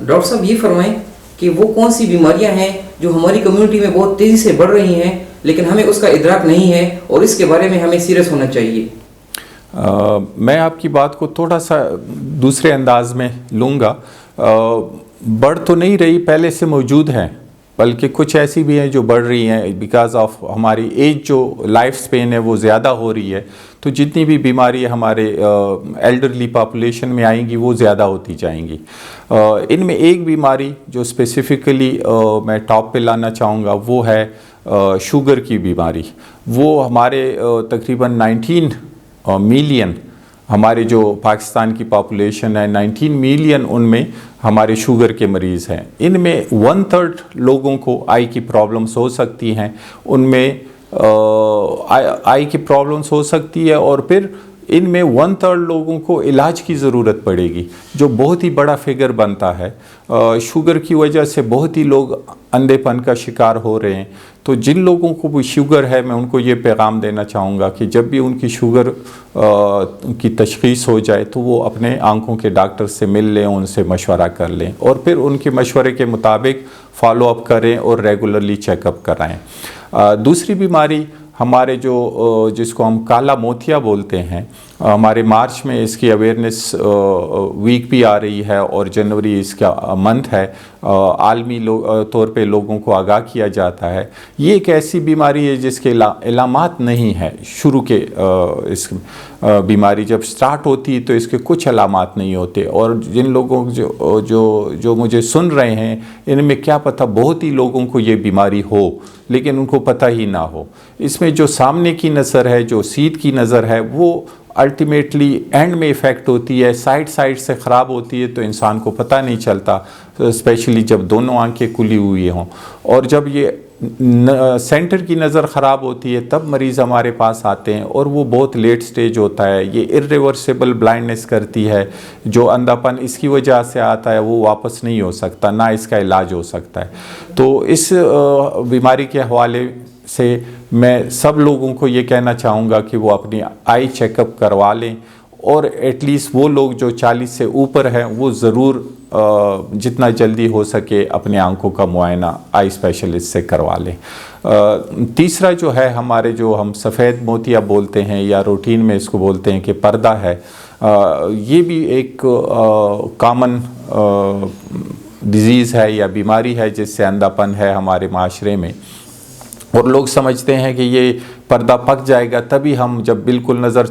Doctor साहब ये फरमाएं कि वो कौन सी बीमारियां हैं जो हमारी कम्युनिटी में बहुत तेज़ी से बढ़ रही हैं लेकिन हमें उसका इदराक नहीं है और इसके बारे में हमें सीरियस होना चाहिए। मैं आपकी बात को थोड़ा सा दूसरे अंदाज में लूँगा। बढ़ तो नहीं रही, पहले से मौजूद हैं, बल्कि कुछ ऐसी भी हैं जो बढ़ रही हैं बिकॉज ऑफ हमारी एज, जो लाइफ स्पेन है वो ज़्यादा हो रही है। तो जितनी भी बीमारी हमारे एल्डरली पॉपुलेशन में आएंगी वो ज़्यादा होती जाएंगी। इनमें एक बीमारी जो स्पेसिफ़िकली मैं टॉप पे लाना चाहूँगा वो है शुगर की बीमारी। वो हमारे तकरीबन 19 मिलियन, हमारे जो पाकिस्तान की पॉपुलेशन है 19 मिलियन, उनमें हमारे शुगर के मरीज़ हैं। इनमें 1/3 लोगों को आई की प्रॉब्लम्स हो सकती हैं, उनमें आई की प्रॉब्लम्स हो सकती है और फिर इनमें 1/3 लोगों को इलाज की ज़रूरत पड़ेगी, जो बहुत ही बड़ा फिगर बनता है। शुगर की वजह से बहुत ही लोग अंधेपन का शिकार हो रहे हैं। तो जिन लोगों को भी शुगर है, मैं उनको ये पैगाम देना चाहूँगा कि जब भी उनकी शुगर की तशख़ीस हो जाए तो वो अपने आंखों के डॉक्टर से मिल लें, उनसे मशवरा कर लें और फिर उनके मशवरे के मुताबिक फॉलो अप करें और रेगुलरली चेकअप कराएँ। दूसरी बीमारी हमारे जिसको हम काला मोतिया बोलते हैं, हमारे मार्च में इसकी अवेयरनेस वीक भी आ रही है और जनवरी इसका मंथ है, आलमी तौर पे लोगों को आगाह किया जाता है। ये एक ऐसी बीमारी है जिसके इलामात नहीं है शुरू के, इस बीमारी जब स्टार्ट होती है तो इसके कुछ अलामात नहीं होते। और जिन लोगों जो मुझे सुन रहे हैं, इनमें क्या पता बहुत ही लोगों को ये बीमारी हो लेकिन उनको पता ही ना हो। इसमें जो सामने की नज़र है, जो सीध की नज़र है, वो अल्टीमेटली एंड में इफ़ेक्ट होती है, साइड से ख़राब होती है तो इंसान को पता नहीं चलता, स्पेशली जब दोनों आंखें खुली हुई हों। और जब ये सेंटर की नज़र ख़राब होती है तब मरीज़ हमारे पास आते हैं और वो बहुत लेट स्टेज होता है। ये इर्रिवर्सिबल ब्लाइंडनेस करती है, जो अंधापन इसकी वजह से आता है वो वापस नहीं हो सकता, ना इसका इलाज हो सकता है। तो इस बीमारी के हवाले से मैं सब लोगों को ये कहना चाहूँगा कि वो अपनी आई चेकअप करवा लें और एटलीस्ट वो लोग जो 40 से ऊपर हैं वो ज़रूर जितना जल्दी हो सके अपने आंखों का मुआयना आई स्पेशलिस्ट से करवा लें। तीसरा जो है हमारे, जो हम सफ़ेद मोतिया बोलते हैं या रूटीन में इसको बोलते हैं कि पर्दा है, ये भी एक कॉमन डिज़ीज़ है या बीमारी है जिससे अंधापन है हमारे माशरे में। और लोग समझते हैं कि ये पर्दा पक जाएगा तभी हम, जब बिल्कुल नज़र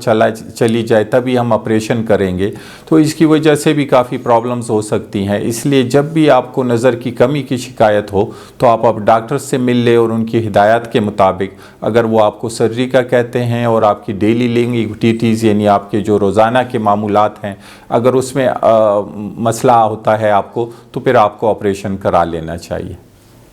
चली जाए तभी हम ऑपरेशन करेंगे, तो इसकी वजह से भी काफ़ी प्रॉब्लम्स हो सकती हैं। इसलिए जब भी आपको नज़र की कमी की शिकायत हो तो आप डॉक्टर से मिल लें और उनकी हिदायत के मुताबिक, अगर वो आपको सर्जरी का कहते हैं और आपकी डेली लिविंग एक्टिविटीज़ यानी आपके जो रोज़ाना के मामूलात हैं, अगर उसमें मसला होता है आपको, तो फिर आपको ऑपरेशन करा लेना चाहिए।